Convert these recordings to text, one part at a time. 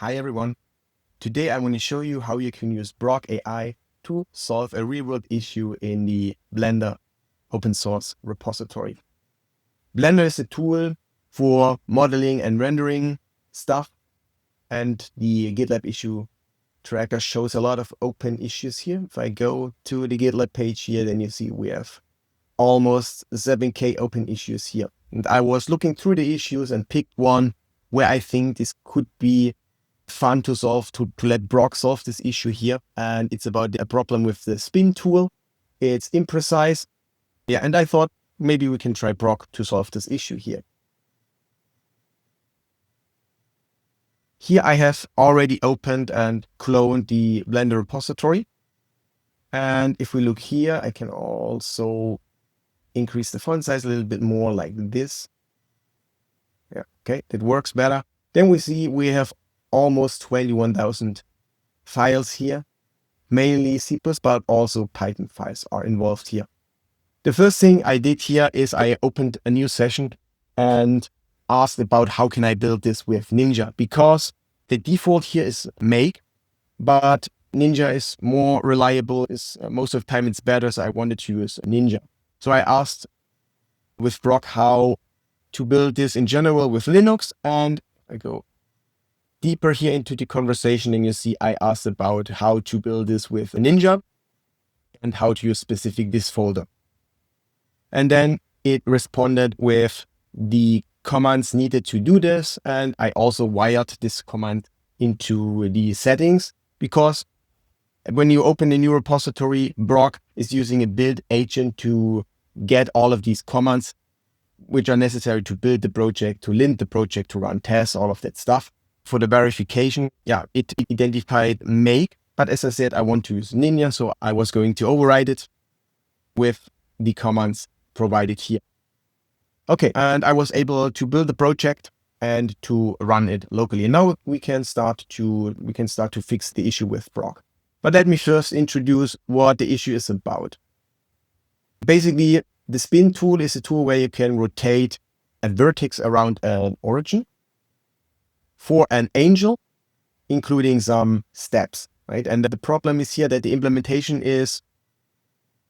Hi everyone. Today I'm going to show you how you can use Brokk.ai to solve a real-world issue in the Blender open source repository. Blender is a tool for modeling and rendering stuff, and the GitLab issue tracker shows a lot of open issues here. If I go to the GitLab page here, then you see we have almost 7K open issues here. And I was looking through the issues and picked one where I think this could be fun to solve, to let Brokk solve this issue here. And it's about a problem with the spin tool. It's imprecise. Yeah, and I thought maybe we can try Brokk to solve this issue here. Here I have already opened and cloned the Blender repository. And if we look here, I can also increase the font size a little bit more like this. Yeah, okay, that works better. Then we see we have almost 21,000 files here, mainly C++, but also Python files are involved here. The first thing I did here is I opened a new session and asked about how can I build this with Ninja, because the default here is Make, but Ninja is more reliable, is most of the time it's better, so I wanted to use Ninja. So I asked with Brokk how to build this in general with Linux, and I go deeper here into the conversation, and you see I asked about how to build this with Ninja and how to use specific this folder. And then it responded with the commands needed to do this. And I also wired this command into the settings, because when you open a new repository, Brokk is using a build agent to get all of these commands which are necessary to build the project, to lint the project, to run tests, all of that stuff. For the verification, it identified Make, but as I said, I want to use Ninja, so I was going to override it with the commands provided here. Okay, and I was able to build the project and to run it locally. And now we can start to fix the issue with Brokk. But let me first introduce what the issue is about. Basically, the spin tool is a tool where you can rotate a vertex around an origin for an angel, including some steps, right? And the problem is here that the implementation is,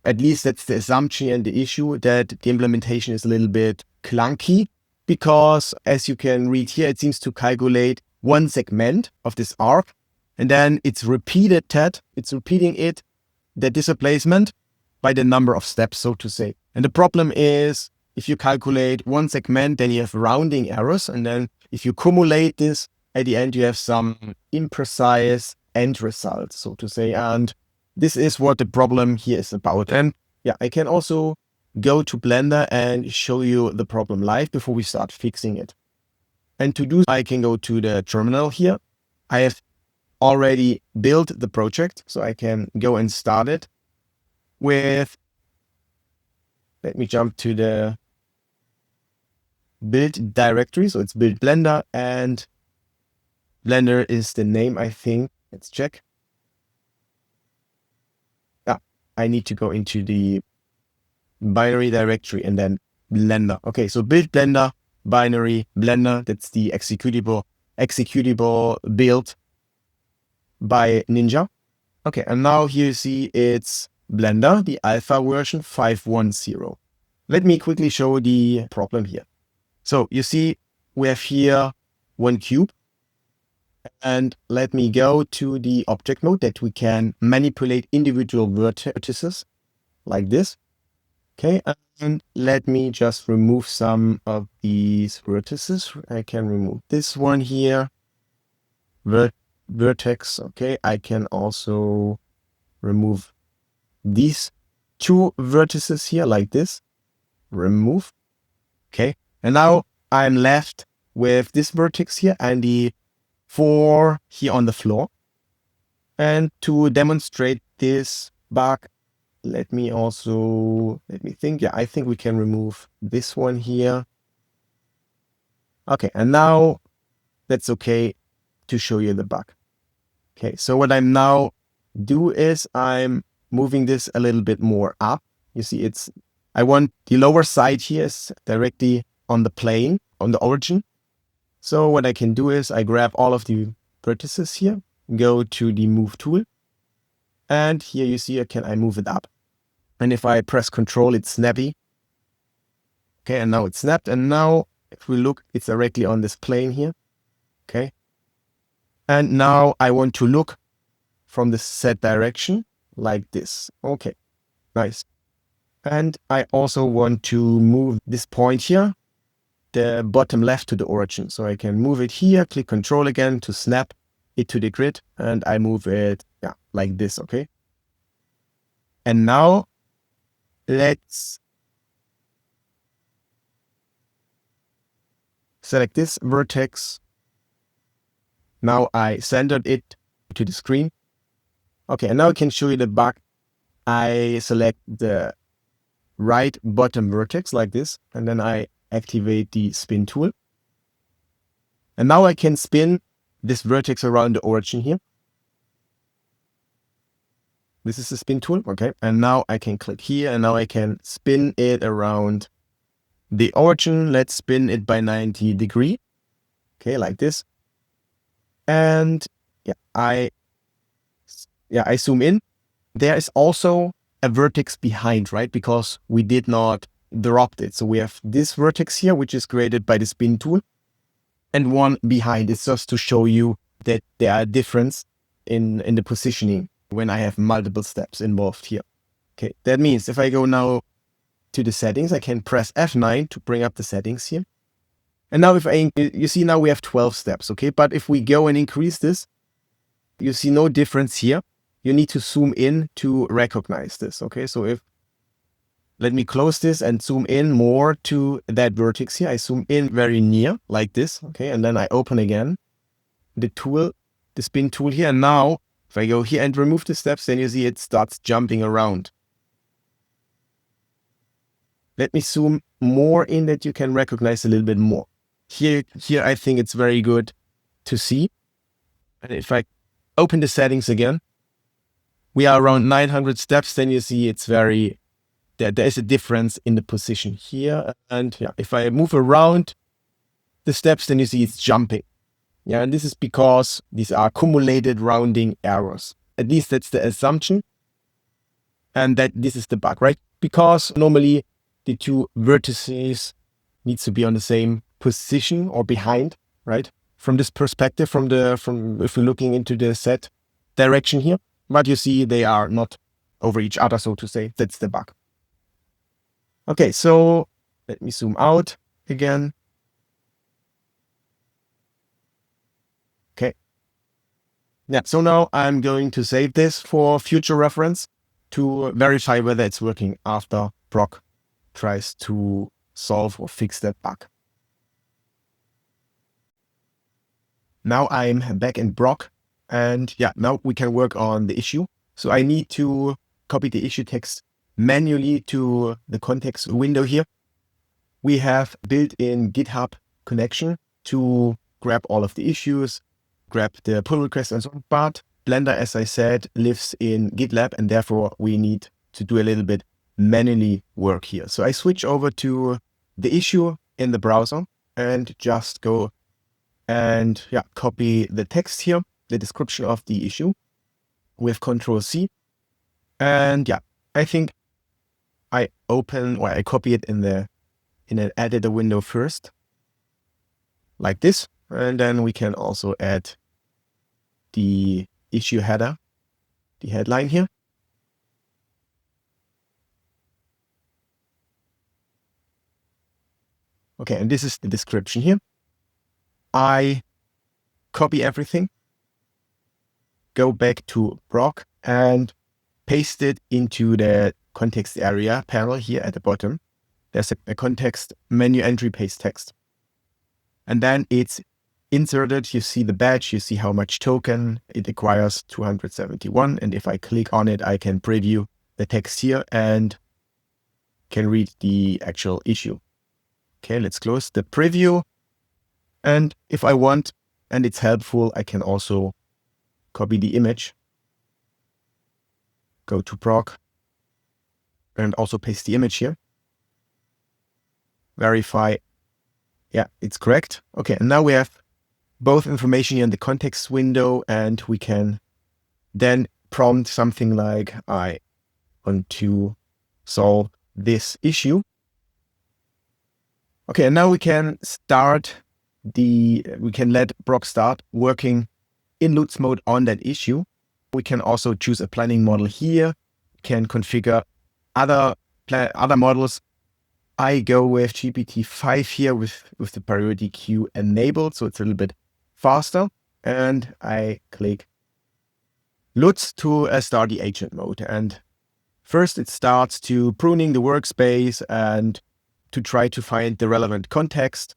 at least that's the assumption and the issue, that the implementation is a little bit clunky, because as you can read here, it seems to calculate one segment of this arc, and then it's repeating it, the displacement, by the number of steps, so to say. And the problem is, if you calculate one segment, then you have rounding errors. And then if you cumulate this, at the end, you have some imprecise end results, so to say. And this is what the problem here is about. And yeah, I can also go to Blender and show you the problem live before we start fixing it. And to do so, I can go to the terminal here. I have already built the project, so I can go and start it with, let me jump to the build directory. So it's build Blender, and Blender is the name, I think. Let's check. I need to go into the binary directory and then Blender. Okay, so build Blender, binary Blender, that's the executable built by Ninja. Okay, and now here you see it's Blender, the alpha version 5.10. Let me quickly show the problem here. So you see we have here one cube, and let me go to the object mode that we can manipulate individual vertices like this. Okay, and let me just remove some of these vertices. I can remove this one here, vertex. Okay, I can also remove these two vertices here like this, remove. Okay, and now I'm left with this vertex here and the 4 here on the floor. And to demonstrate this bug, let me think. Yeah, I think we can remove this one here. Okay, and now that's okay to show you the bug. Okay, so what I'm now do is I'm moving this a little bit more up. You see, I want the lower side here is directly on the plane, on the origin. So what I can do is I grab all of the vertices here, go to the move tool. And here you see, I move it up. And if I press Control, it's snappy. Okay, and now it's snapped. And now if we look, it's directly on this plane here. Okay. And now I want to look from the set direction like this. Okay, nice. And I also want to move this point here, the bottom left, to the origin. So I can move it here, click Control again to snap it to the grid, and I move it like this. Okay. And now let's select this vertex. Now I centered it to the screen. Okay, and now I can show you the bug. I select the right bottom vertex like this, and then I activate the spin tool. And now I can spin this vertex around the origin here. This is the spin tool, okay? And now I can click here, and now I can spin it around the origin. Let's spin it by 90 degrees. Okay, like this. And I zoom in. There is also a vertex behind, right? Because we did not drop it. So we have this vertex here, which is created by the spin tool, and one behind. It's just to show you that there are difference in the positioning when I have multiple steps involved here. Okay, that means if I go now to the settings, I can press F9 to bring up the settings here. And now you see now we have 12 steps, okay? But if we go and increase this, you see no difference here. You need to zoom in to recognize this, okay? So let me close this and zoom in more to that vertex here. I zoom in very near like this, okay? And then I open again the tool, the spin tool here. And now if I go here and remove the steps, then you see it starts jumping around. Let me zoom more in that you can recognize a little bit more. Here I think it's very good to see. And if I open the settings again, we are around 900 steps. Then you see it's there is a difference in the position here. And if I move around the steps, then you see it's jumping. Yeah, and this is because these are accumulated rounding errors. At least that's the assumption. And that this is the bug, right? Because normally the two vertices needs to be on the same position or behind, right? From this perspective, from if we're looking into the set direction here, but you see they are not over each other, so to say. That's the bug. Okay, so let me zoom out again. Okay. Yeah, so now I'm going to save this for future reference to verify whether it's working after Brokk tries to solve or fix that bug. Now I'm back in Brokk, and now we can work on the issue. So I need to copy the issue text manually to the context window here. We have built-in GitHub connection to grab all of the issues, grab the pull request and so on. But Blender, as I said, lives in GitLab, and therefore we need to do a little bit manually work here. So I switch over to the issue in the browser and just go and copy the text here, the description of the issue with Control-C. And I think I copy it in an editor window first, like this. And then we can also add the issue header, the headline here. Okay, and this is the description here. I copy everything, go back to Brokk and paste it into the context area panel here at the bottom. There's a context menu entry paste text. And then it's inserted. You see the badge, you see how much token it acquires, 271. And if I click on it, I can preview the text here and can read the actual issue. Okay, let's close the preview. And if I want, and it's helpful, I can also copy the image, go to Brokk, and also paste the image here. Verify, it's correct. Okay, and now we have both information here in the context window, and we can then prompt something like, I want to solve this issue. Okay, and now we can let Brokk start working in Lutz mode on that issue. We can also choose a planning model here. We can configure other models. I go with GPT-5 here with the priority queue enabled, so it's a little bit faster. And I click Lutz to start the agent mode. And first it starts to pruning the workspace and to try to find the relevant context.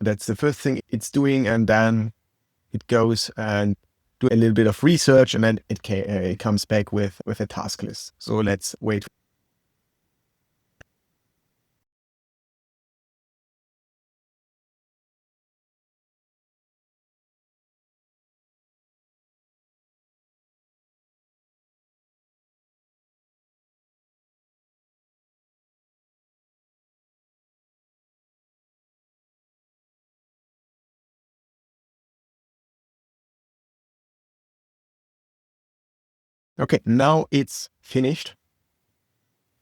That's the first thing it's doing. And then it goes and do a little bit of research, and then it comes back with a task list. So let's wait. Okay, now it's finished.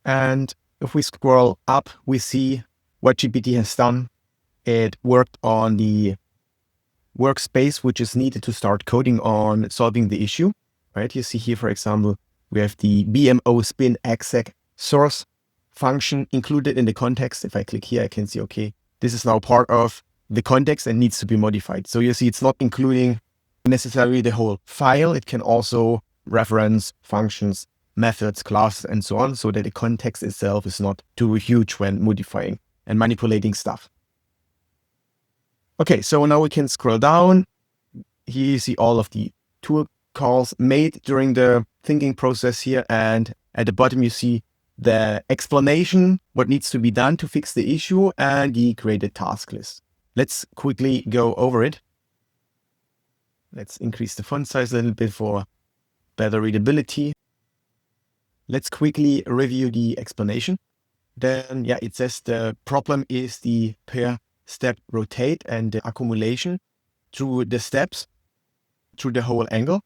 And if we scroll up, we see what GPT has done. It worked on the workspace, which is needed to start coding on solving the issue, right? You see here, for example, we have the BMO spin exec source function included in the context. If I click here, I can see, okay, this is now part of the context and needs to be modified. So you see, it's not including necessarily the whole file. It can also reference functions, methods, classes, and so on, so that the context itself is not too huge when modifying and manipulating stuff. Okay, so now we can scroll down. Here you see all of the tool calls made during the thinking process here. And at the bottom, you see the explanation, what needs to be done to fix the issue, and the created task list. Let's quickly go over it. Let's increase the font size a little bit for better readability. Let's quickly review the explanation. Then, yeah, it says the problem is the per step rotate and the accumulation through the steps, through the whole angle.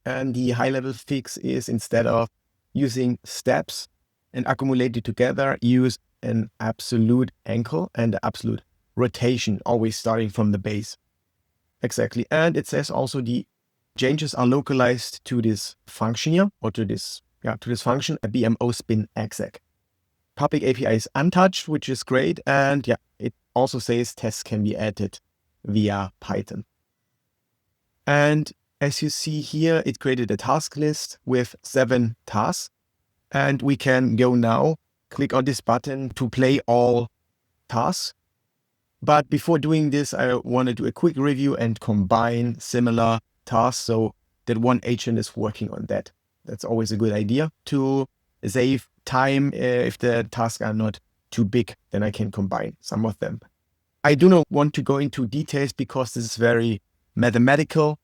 And the high level fix is, instead of using steps and accumulate it together, use an absolute angle and absolute rotation, always starting from the base. Exactly. And it says also the changes are localized to this function here, or to this function, a BMO spin exec. Public API is untouched, which is great. And yeah, it also says tests can be added via Python. And as you see here, it created a task list with 7 tasks. And we can go now, click on this button to play all tasks. But before doing this, I want to do a quick review and combine similar tasks so that one agent is working on that. That's always a good idea to save time. If the tasks are not too big, then I can combine some of them. I do not want to go into details because this is very mathematical.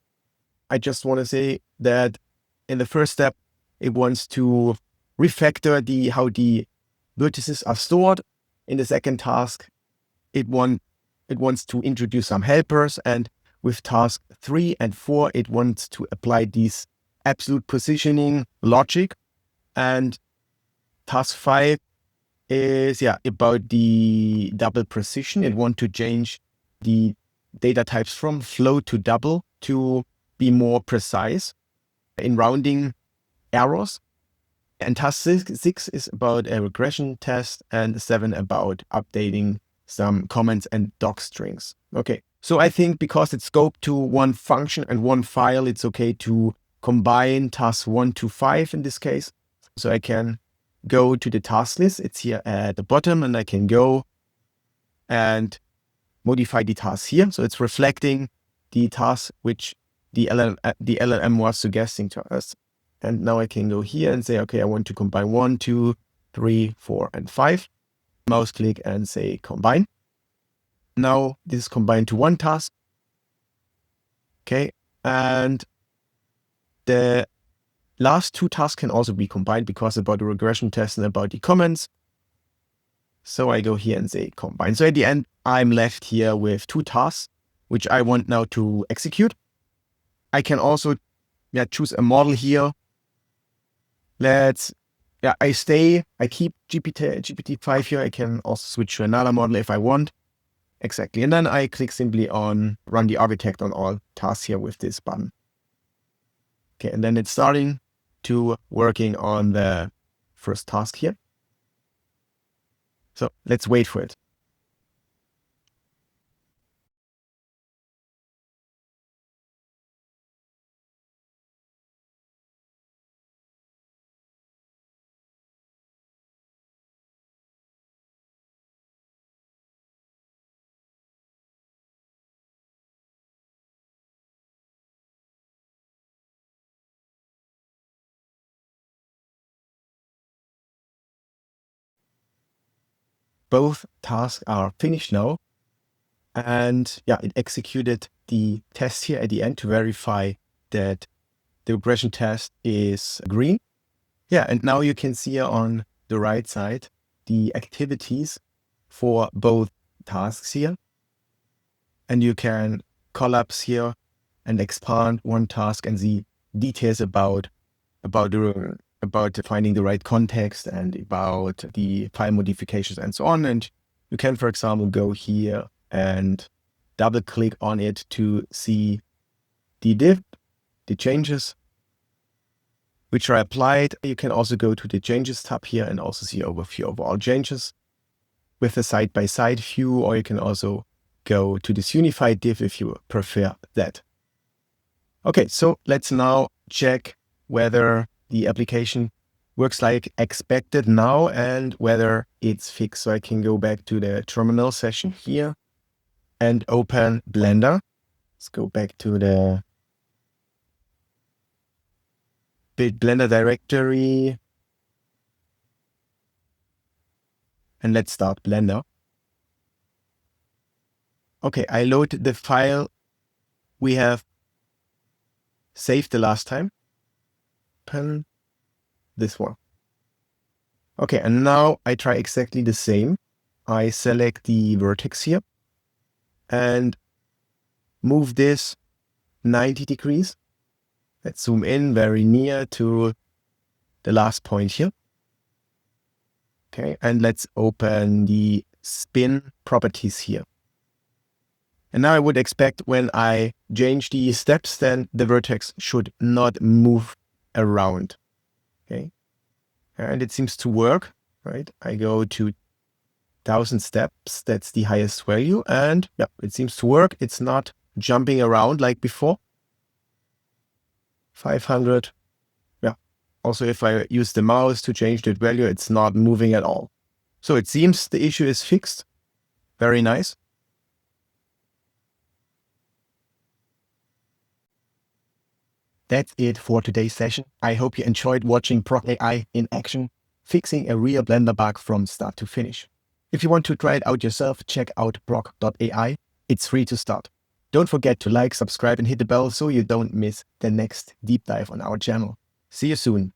I just want to say that in the first step, it wants to refactor how the vertices are stored. In the second task, it wants to introduce some helpers. And with task 3 and 4, it wants to apply these absolute positioning logic. And task 5 is about the double precision. It wants to change the data types from float to double to be more precise in rounding errors. And task 6 is about a regression test, and 7 about updating some comments and doc strings. Okay, so I think because it's scoped to one function and one file, it's okay to combine tasks 1 to 5 in this case. So I can go to the task list. It's here at the bottom, and I can go and modify the task here. So it's reflecting the task which the LLM was suggesting to us. And now I can go here and say, okay, I want to combine 1, 2, 3, 4, and 5. Mouse click and say combine. Now this is combined to one task. Okay. And the last 2 tasks can also be combined because about the regression test and about the comments. So I go here and say combine. So at the end, I'm left here with 2 tasks. which I want now to execute. I can also choose a model here. I keep GPT-5 here. I can also switch to another model if I want. Exactly. And then I click simply on run the architect on all tasks here with this button. Okay, and then it's starting to working on the first task here. So let's wait for it. Both tasks are finished now. And it executed the test here at the end to verify that the regression test is green. Yeah, and now you can see here on the right side the activities for both tasks here. And you can collapse here and expand one task and see details about finding the right context and about the file modifications and so on. And you can, for example, go here and double click on it to see the diff, the changes which are applied. You can also go to the changes tab here and also see overview of all changes with a side-by-side view, or you can also go to this unified diff if you prefer that. Okay, so let's now check whether the application works like expected now and whether it's fixed. So I can go back to the terminal session here and open Blender. Let's go back to the build Blender directory and let's start Blender. Okay, I load the file we have saved the last time. Open this one. Okay, and now I try exactly the same. I select the vertex here and move this 90 degrees. Let's zoom in very near to the last point here. Okay, and let's open the spin properties here. And now I would expect when I change the steps, then the vertex should not move around. Okay, and it seems to work, right? I go to 1000 steps, that's the highest value, and it seems to work. It's not jumping around like before. 500. Also, if I use the mouse to change that value, it's not moving at all. So it seems the issue is fixed. Very nice. That's it for today's session. I hope you enjoyed watching Brokk.ai in action, fixing a real Blender bug from start to finish. If you want to try it out yourself, check out Brokk.ai. It's free to start. Don't forget to like, subscribe, and hit the bell so you don't miss the next deep dive on our channel. See you soon.